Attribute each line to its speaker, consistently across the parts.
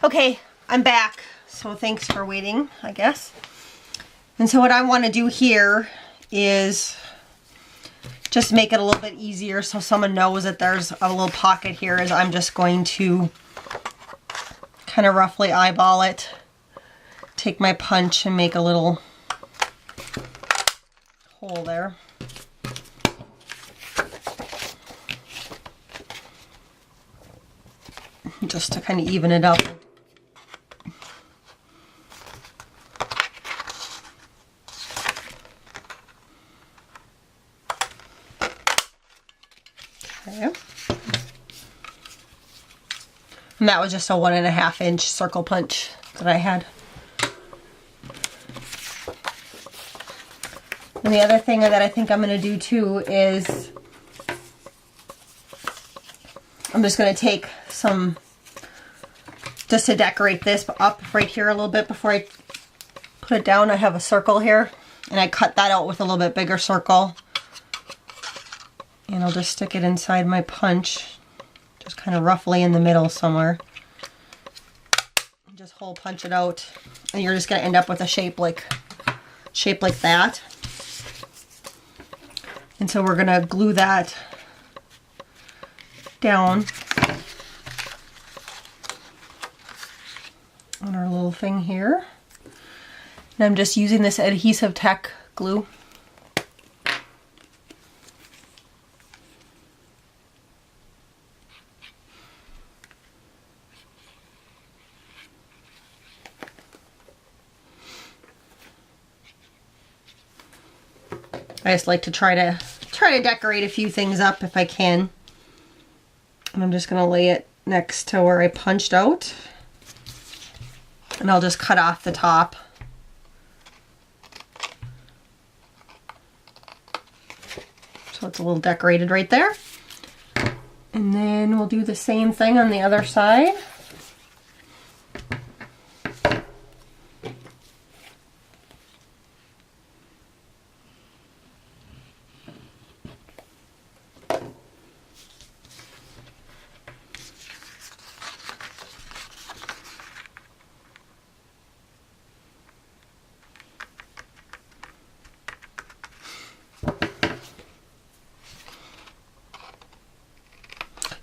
Speaker 1: Okay, I'm back. So thanks for waiting, I guess. And so what I want to do here is just make it a little bit easier so someone knows that there's a little pocket here, is I'm just going to kind of roughly eyeball it, take my punch and make a little hole there. Just to kind of even it up. Okay. And that was just a 1.5 inch circle punch that I had. And the other thing that I think I'm going to do too is I'm just going to take some, just to decorate this up right here a little bit before I put it down. I have a circle here and I cut that out with a little bit bigger circle. And I'll just stick it inside my punch, just kind of roughly in the middle somewhere. Just hole punch it out, and you're just going to end up with a shape like that. And so we're going to glue that down on our little thing here. And I'm just using this Adhesive Tech glue. I just like to try to decorate a few things up if I can. And I'm just going to lay it next to where I punched out. And I'll just cut off the top. So it's a little decorated right there. And then we'll do the same thing on the other side.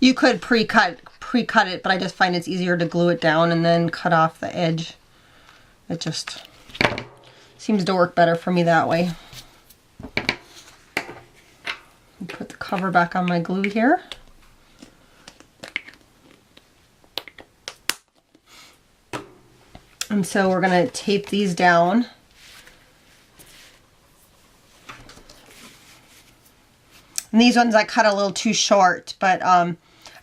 Speaker 1: You could pre-cut it, but I just find it's easier to glue it down and then cut off the edge. It just seems to work better for me that way. Put the cover back on my glue here. And so we're going to tape these down. And these ones I cut a little too short, but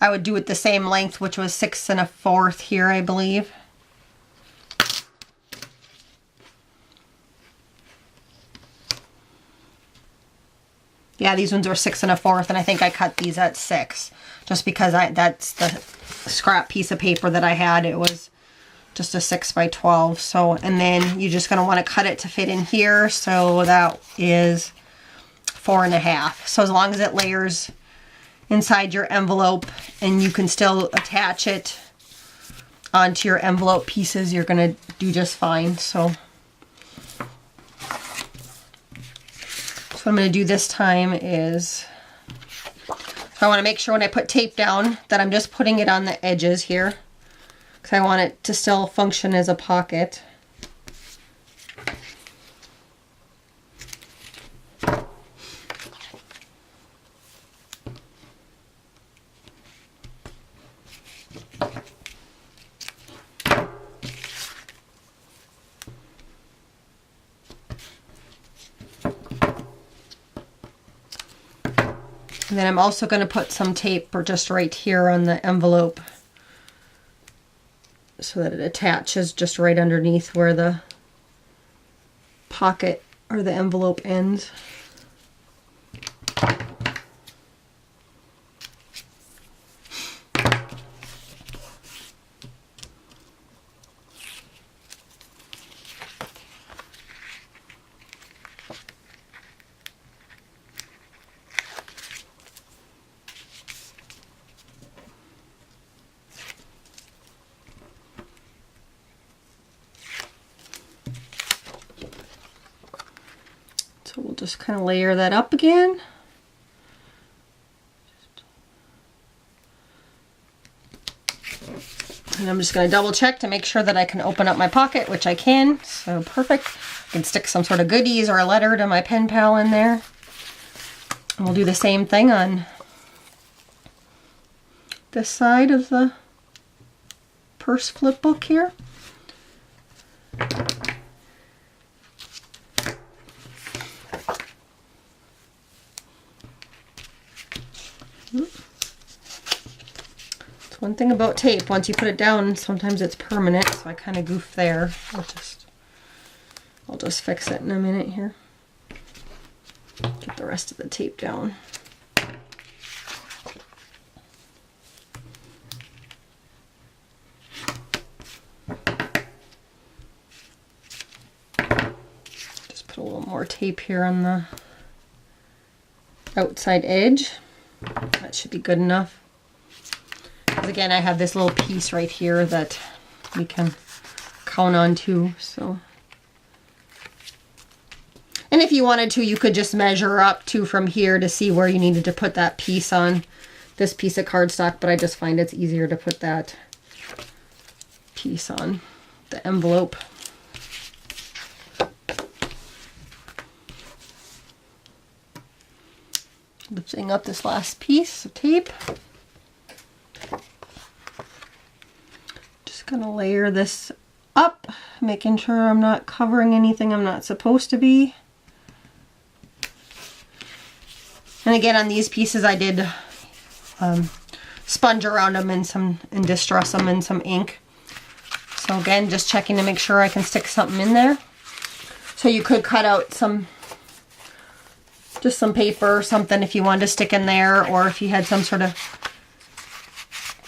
Speaker 1: I would do it the same length, which was 6 1/4 here, I believe. Yeah, these ones were 6 1/4, and I think I cut these at 6, just because that's the scrap piece of paper that I had. It was just a 6 by 12. So, and then you're just going to want to cut it to fit in here. So that is 4 1/2. So as long as it layers inside your envelope and you can still attach it onto your envelope pieces, you're going to do just fine. So what I'm going to do this time is, I want to make sure when I put tape down that I'm just putting it on the edges here, because I want it to still function as a pocket. And then I'm also going to put some tape just right here on the envelope so that it attaches just right underneath where the pocket or the envelope ends. just kind of layer that up again. And I'm just going to double check to make sure that I can open up my pocket, which I can. So perfect. I can stick some sort of goodies or a letter to my pen pal in there. And we'll do the same thing on this side of the purse flip book here. One thing about tape, once you put it down, sometimes it's permanent, so I kind of goof there. I'll just fix it in a minute here. Get the rest of the tape down. Just put a little more tape here on the outside edge. That should be good enough. Again, I have this little piece right here that we can count on too, so. And if you wanted to, you could just measure up to from here to see where you needed to put that piece on this piece of cardstock, but I just find it's easier to put that piece on the envelope. Lifting up this last piece of tape. Gonna layer this up, making sure I'm not covering anything I'm not supposed to be. And again, on these pieces I did sponge around them and distress them in some ink. So again, just checking to make sure I can stick something in there. So you could cut out just some paper or something if you wanted to stick in there, or if you had some sort of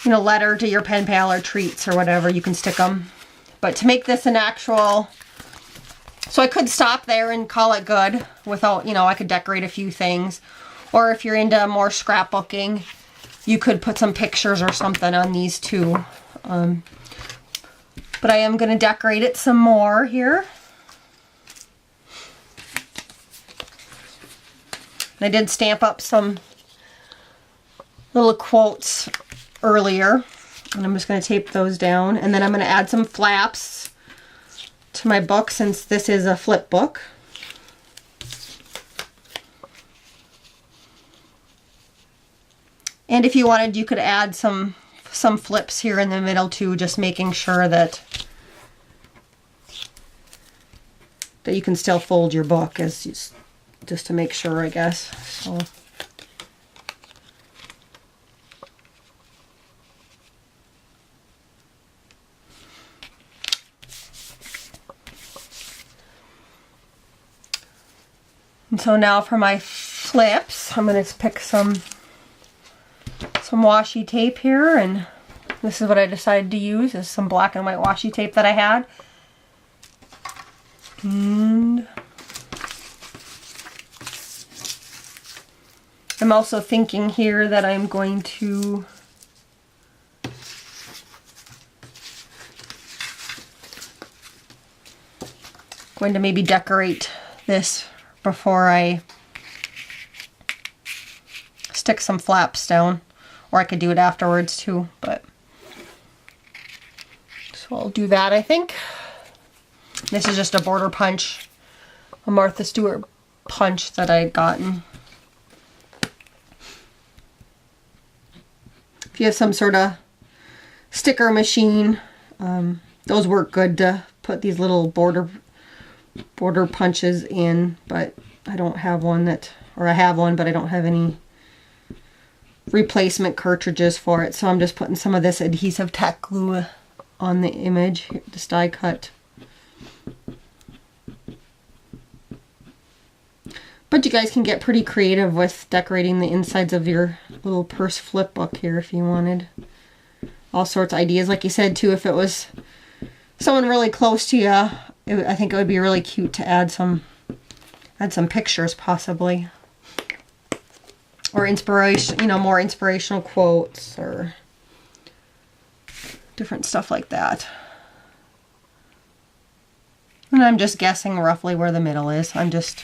Speaker 1: letter to your pen pal or treats or whatever, you can stick them. But to make this an actual, so I could stop there and call it good without, I could decorate a few things. Or if you're into more scrapbooking, you could put some pictures or something on these too. But I am going to decorate it some more here. I did stamp up some little quotes earlier, and I'm just going to tape those down, and then I'm going to add some flaps to my book since this is a flip book. And if you wanted, you could add some flips here in the middle too, just making sure that you can still fold your book, just to make sure, I guess. So. And so now for my flips, I'm going to pick some washi tape here, and this is what I decided to use, is some black and white washi tape that I had. And I'm also thinking here that I'm going to maybe decorate this before I stick some flaps down, or I could do it afterwards too, but so I'll do that, I think. This is just a border punch, a Martha Stewart punch that I had gotten. If you have some sort of sticker machine, those work good to put these little border punches in, but I don't have one I have one, but I don't have any replacement cartridges for it, so I'm just putting some of this adhesive tack glue on the image, this die cut. But you guys can get pretty creative with decorating the insides of your little purse flip book here if you wanted. All sorts of ideas. Like you said too, if it was someone really close to you, I think it would be really cute to add some pictures possibly. Or inspiration, more inspirational quotes or different stuff like that. And I'm just guessing roughly where the middle is. I'm just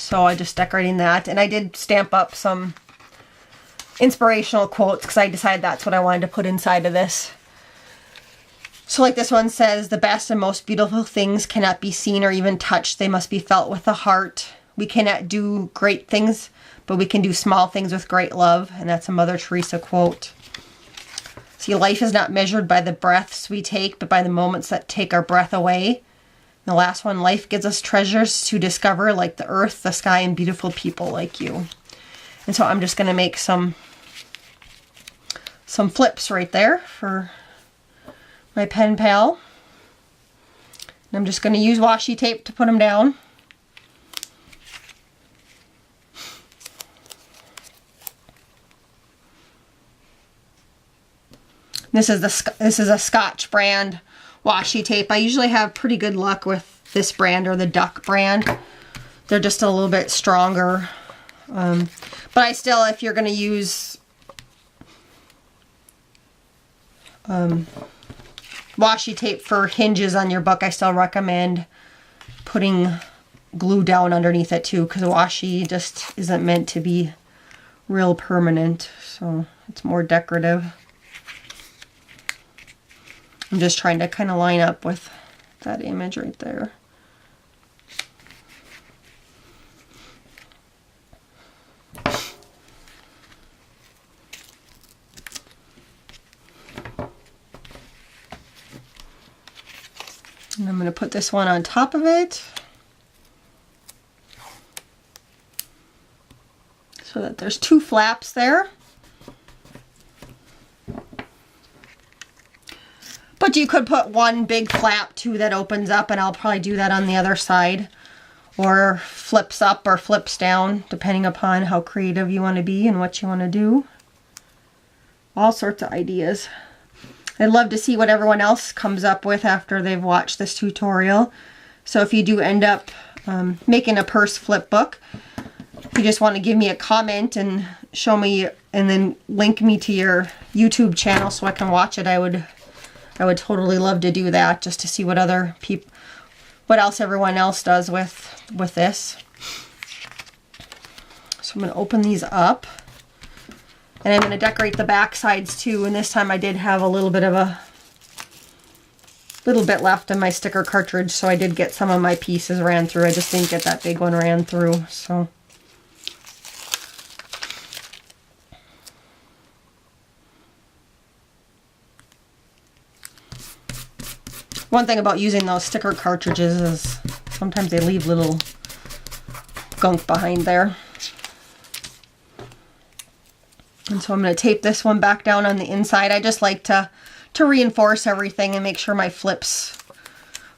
Speaker 1: So I just decorating that. And I did stamp up some inspirational quotes because I decided that's what I wanted to put inside of this. So like this one says, the best and most beautiful things cannot be seen or even touched. They must be felt with the heart. We cannot do great things, but we can do small things with great love. And that's a Mother Teresa quote. See, life is not measured by the breaths we take, but by the moments that take our breath away. And the last one, life gives us treasures to discover, like the earth, the sky, and beautiful people like you. And so I'm just going to make some flips right there for my pen pal. And I'm just going to use washi tape to put them down. This is a Scotch brand washi tape. I usually have pretty good luck with this brand or the Duck brand. They're just a little bit stronger. But I still, if you're going to use washi tape for hinges on your book, I still recommend putting glue down underneath it too, because washi just isn't meant to be real permanent. So it's more decorative. I'm just trying to kind of line up with that image right there. And I'm going to put this one on top of it so that there's two flaps there. But you could put one big flap too that opens up, and I'll probably do that on the other side, or flips up or flips down, depending upon how creative you want to be and what you want to do. All sorts of ideas. I'd love to see what everyone else comes up with after they've watched this tutorial. So if you do end up making a purse flip book, if you just want to give me a comment and show me, and then link me to your YouTube channel so I can watch it, I would totally love to do that, just to see what other people, what else everyone else does with this. So I'm going to open these up, and I'm going to decorate the back sides too. And this time I did have a little bit left in my sticker cartridge, so I did get some of my pieces ran through. I just didn't get that big one ran through. So one thing about using those sticker cartridges is sometimes they leave little gunk behind there. And so I'm going to tape this one back down on the inside. I just like to reinforce everything and make sure my flips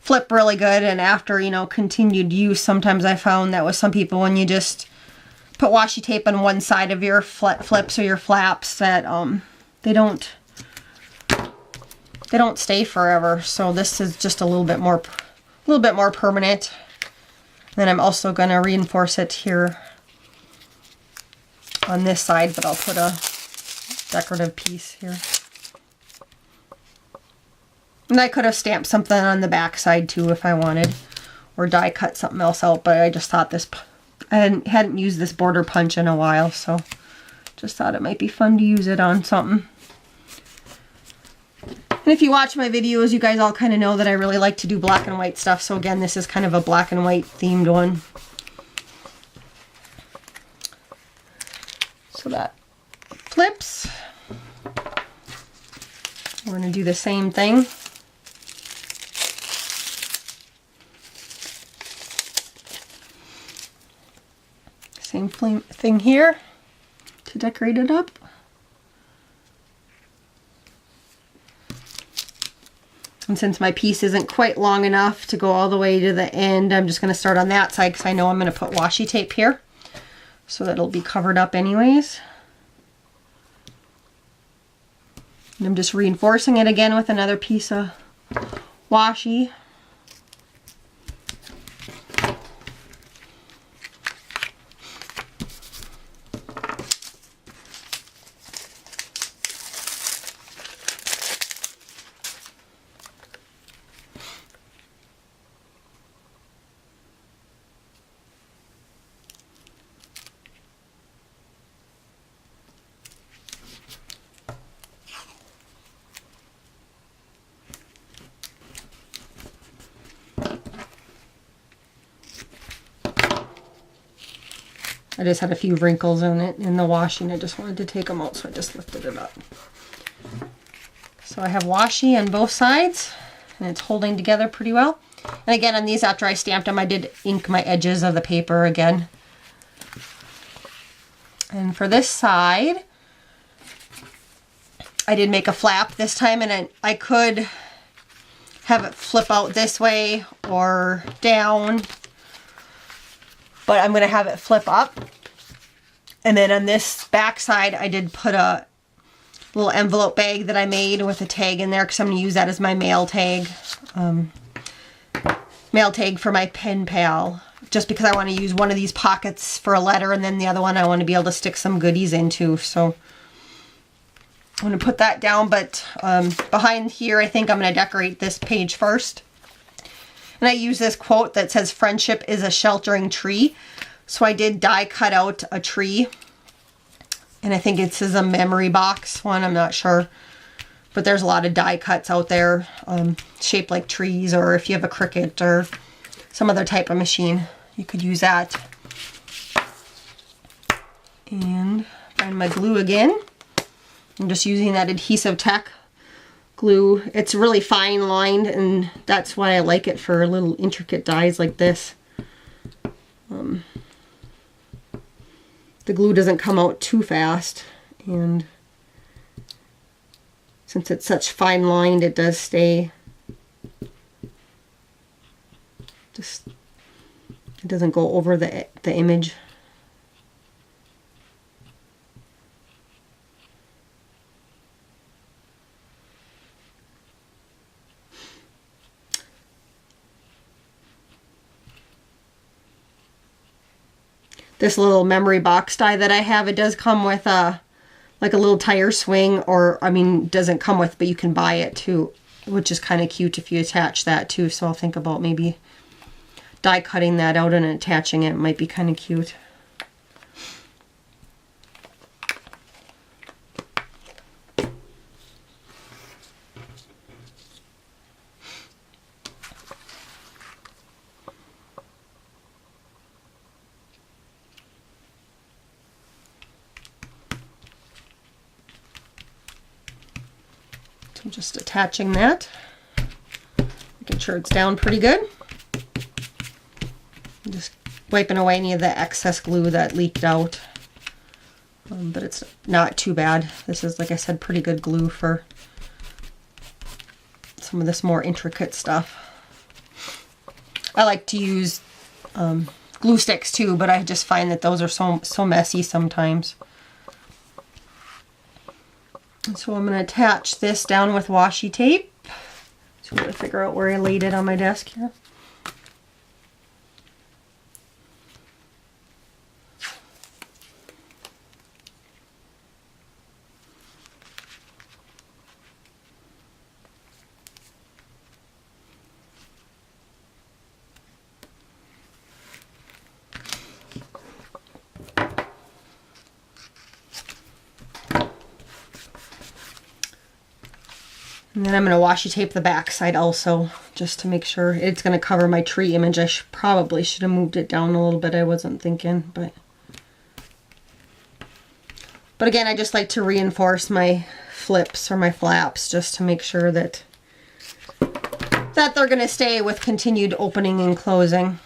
Speaker 1: flip really good. And after, you know, continued use, sometimes I found that with some people, when you just put washi tape on one side of your flips or your flaps, that they don't stay forever. So this is just a little bit more permanent. And then I'm also going to reinforce it here on this side, but I'll put a decorative piece here. And I could have stamped something on the back side too if I wanted, or die cut something else out, but I just thought this, I hadn't used this border punch in a while, so just thought it might be fun to use it on something. And if you watch my videos, you guys all kind of know that I really like to do black and white stuff. So again, this is kind of a black and white themed one. So that flips. We're going to do the same thing. Same thing here to decorate it up. And since my piece isn't quite long enough to go all the way to the end, I'm just going to start on that side because I know I'm going to put washi tape here, so that it'll be covered up anyways. And I'm just reinforcing it again with another piece of washi. I just had a few wrinkles in it in the washing. I just wanted to take them out, so I just lifted it up. So I have washi on both sides, and it's holding together pretty well. And again, on these, after I stamped them, I did ink my edges of the paper again. And for this side, I did make a flap this time, and I could have it flip out this way or down, but I'm going to have it flip up. And then on this back side, I did put a little envelope bag that I made with a tag in there, because I'm going to use that as my mail tag. Mail tag for my pen pal, just because I want to use one of these pockets for a letter, and then the other one I want to be able to stick some goodies into. So I'm going to put that down, but behind here, I think I'm going to decorate this page first. And I use this quote that says, "Friendship is a sheltering tree." So I did die cut out a tree, and I think this is a memory box one, I'm not sure. But there's a lot of die cuts out there, shaped like trees, or if you have a Cricut or some other type of machine, you could use that. And find my glue again. I'm just using that Adhesive Tech glue. It's really fine lined, and that's why I like it for little intricate dies like this. The glue doesn't come out too fast, and since it's such fine lined, it does stay. It doesn't go over the image. This little memory box die that I have, it does come with like a little tire swing, or I mean, doesn't come with, but you can buy it too, which is kind of cute if you attach that too. So I'll think about maybe die cutting that out and attaching it. It might be kind of cute. I'm just attaching that, making sure it's down pretty good. I'm just wiping away any of the excess glue that leaked out, but it's not too bad. This is, like I said, pretty good glue for some of this more intricate stuff. I like to use glue sticks too, but I just find that those are so messy sometimes. So I'm going to attach this down with washi tape. So I'm going to figure out where I laid it on my desk here. And then I'm going to washi tape the back side also, just to make sure it's going to cover my tree image. I probably should have moved it down a little bit. I wasn't thinking, but again, I just like to reinforce my flips or my flaps just to make sure that they're going to stay with continued opening and closing.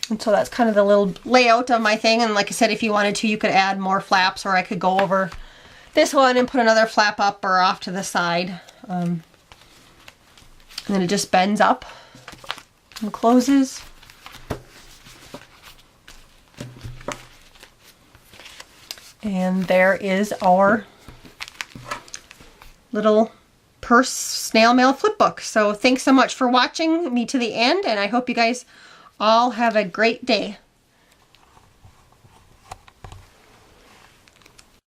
Speaker 1: And so that's kind of the little layout of my thing. And like I said, if you wanted to, you could add more flaps, or I could go over this one and put another flap up or off to the side. And then it just bends up and closes. And there is our little purse snail mail flip book. So thanks so much for watching me to the end, and I hope you guys all have a great day.